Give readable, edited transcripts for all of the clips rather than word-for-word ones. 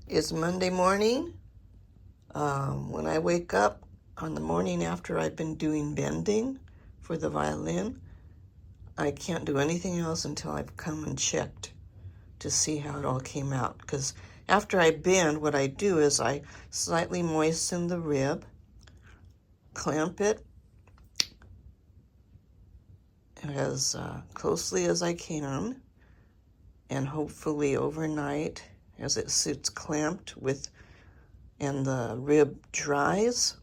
It's Monday morning. When I wake up on the morning after I've been doing bending for the violin, I can't do anything else until I've come and checked to see how it all came out. Because after I bend, what I do is I slightly moisten the rib, clamp it as closely as I can, and hopefully overnight, as it sits clamped and the rib dries,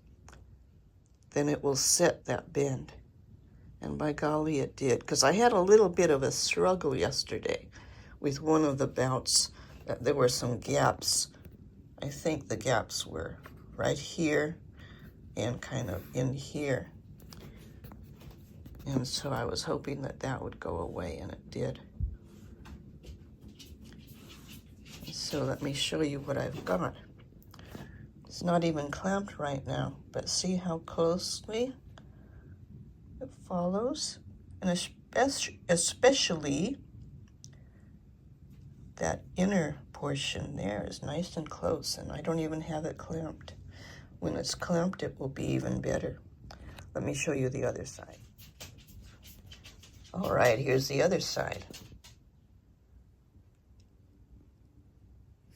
then it will set that bend. And by golly, it did. Because I had a little bit of a struggle yesterday with one of the bouts. There were some gaps. I think the gaps were right here and kind of in here. And so I was hoping that that would go away, and it did. So let me show you what I've got. It's not even clamped right now, but see how closely it follows? And especially that inner portion there is nice and close, and I don't even have it clamped. When it's clamped, it will be even better. Let me show you the other side. All right, here's the other side.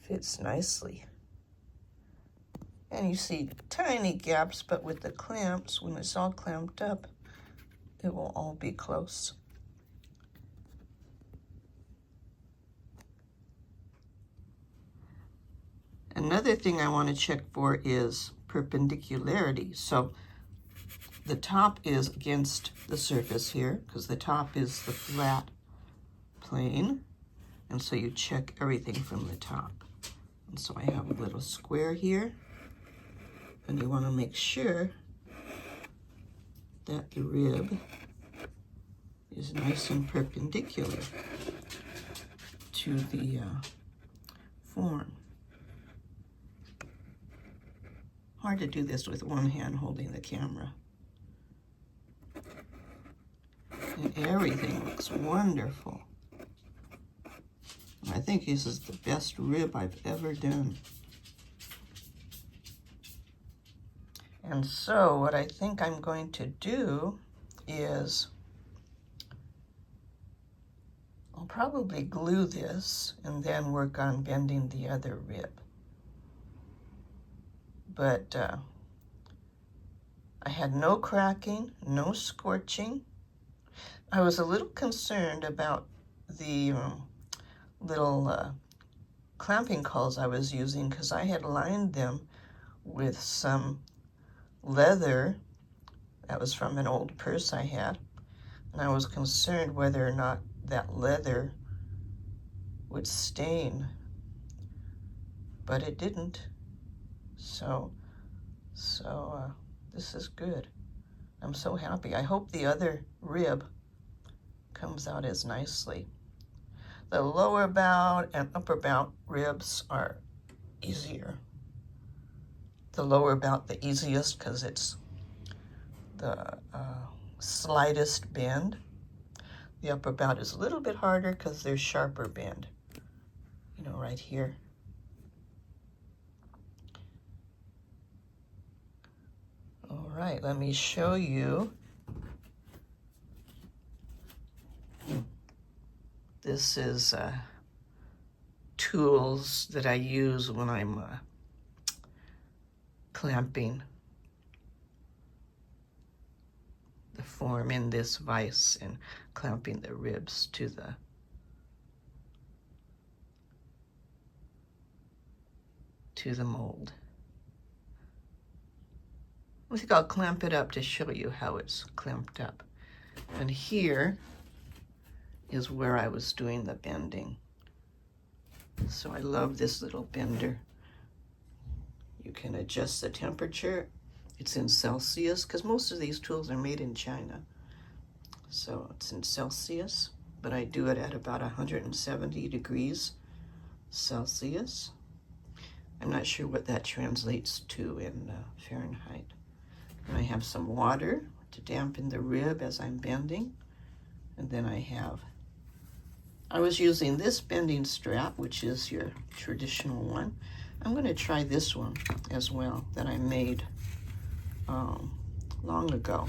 Fits nicely. And you see tiny gaps, but with the clamps, when it's all clamped up, it will all be close. Another thing I want to check for is perpendicularity. So the top is against the surface here, because the top is the flat plane. And so you check everything from the top. And so I have a little square here. And you want to make sure that the rib is nice and perpendicular to the form. Hard to do this with one hand holding the camera. And everything looks wonderful. I think this is the best rib I've ever done. And so what I think I'm going to do is I'll probably glue this and then work on bending the other rib. But I had no cracking, no scorching. I was a little concerned about the little clamping cauls I was using, because I had lined them with some leather that was from an old purse I had, and I was concerned whether or not that leather would stain, but it didn't. So this is good. I'm so happy. I hope the other rib comes out as nicely. The lower bout and upper bout ribs are easier. The lower bout the easiest because it's the slightest bend. The upper bout is a little bit harder because there's sharper bend, you know, right here. All right, let me show you. This is tools that I use when I'm clamping the form in this vise and clamping the ribs to the mold. I think I'll clamp it up to show you how it's clamped up. And here is where I was doing the bending. So I love this little bender. You can adjust the temperature. It's in Celsius, because most of these tools are made in China. So it's in Celsius, but I do it at about 170 degrees Celsius. I'm not sure what that translates to in Fahrenheit. And I have some water to dampen the rib as I'm bending. And then I was using this bending strap, which is your traditional one, I'm going to try this one as well that I made long ago.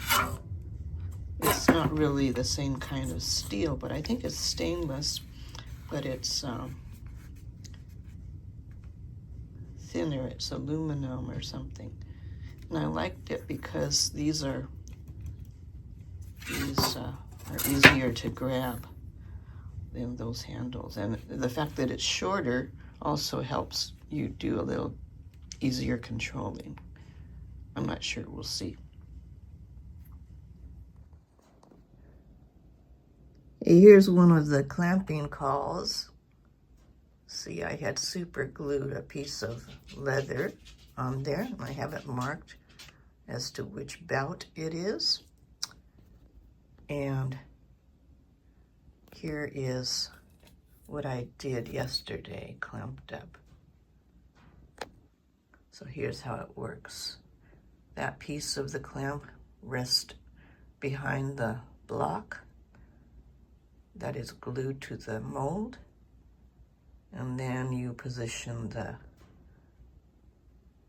It's not really the same kind of steel, but I think it's stainless, but it's thinner. It's aluminum or something. And I liked it because these are easier to grab than those handles. And the fact that it's shorter also helps you do a little easier controlling. I'm not sure, we'll see. Here's one of the clamping calls. See, I had super glued a piece of leather on there, and I have it marked as to which bout it is. And here is what I did yesterday, clamped up. So here's how it works. That piece of the clamp rests behind the block that is glued to the mold, and then you position the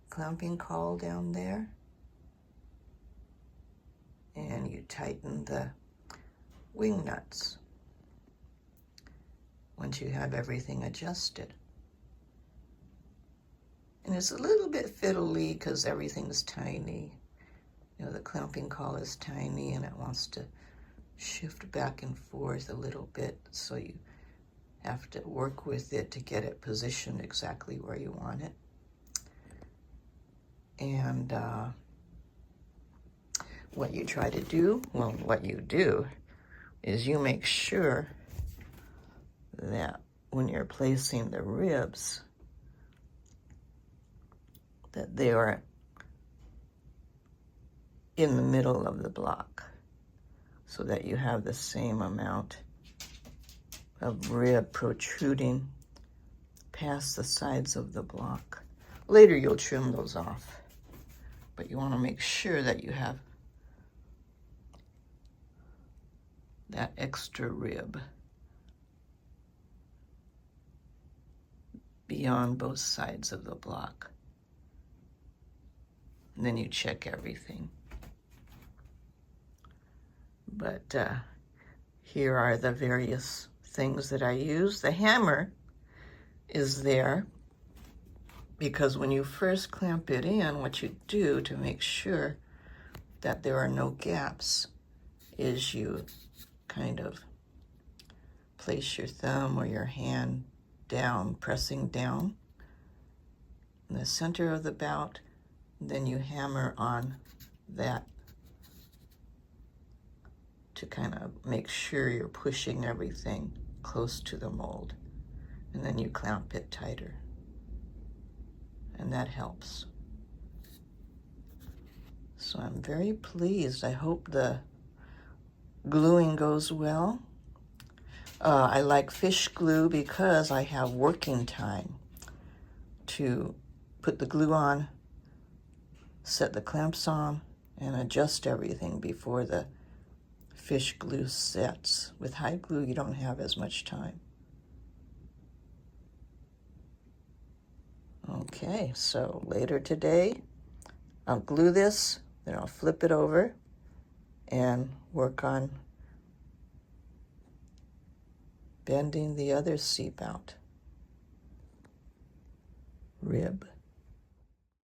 clamping caul down there, and you tighten the wing nuts once you have everything adjusted. And it's a little bit fiddly because everything's tiny. You know, the clamping caul is tiny and it wants to shift back and forth a little bit, so you have to work with it to get it positioned exactly where you want it. And what you try to do, well, what you do is you make sure that when you're placing the ribs, that they are in the middle of the block, so that you have the same amount of rib protruding past the sides of the block. Later you'll trim those off, but you want to make sure that you have that extra rib beyond both sides of the block. And then you check everything. But here are the various things that I use. The hammer is there because when you first clamp it in, what you do to make sure that there are no gaps is you kind of place your thumb or your hand down, pressing down in the center of the bout. Then you hammer on that to kind of make sure you're pushing everything close to the mold. And then you clamp it tighter. And that helps. So I'm very pleased. I hope the gluing goes well. I like fish glue because I have working time to put the glue on, set the clamps on, and adjust everything before the fish glue sets. With hide glue, you don't have as much time. Okay, so later today, I'll glue this, then I'll flip it over and work on bending the other C Bout rib.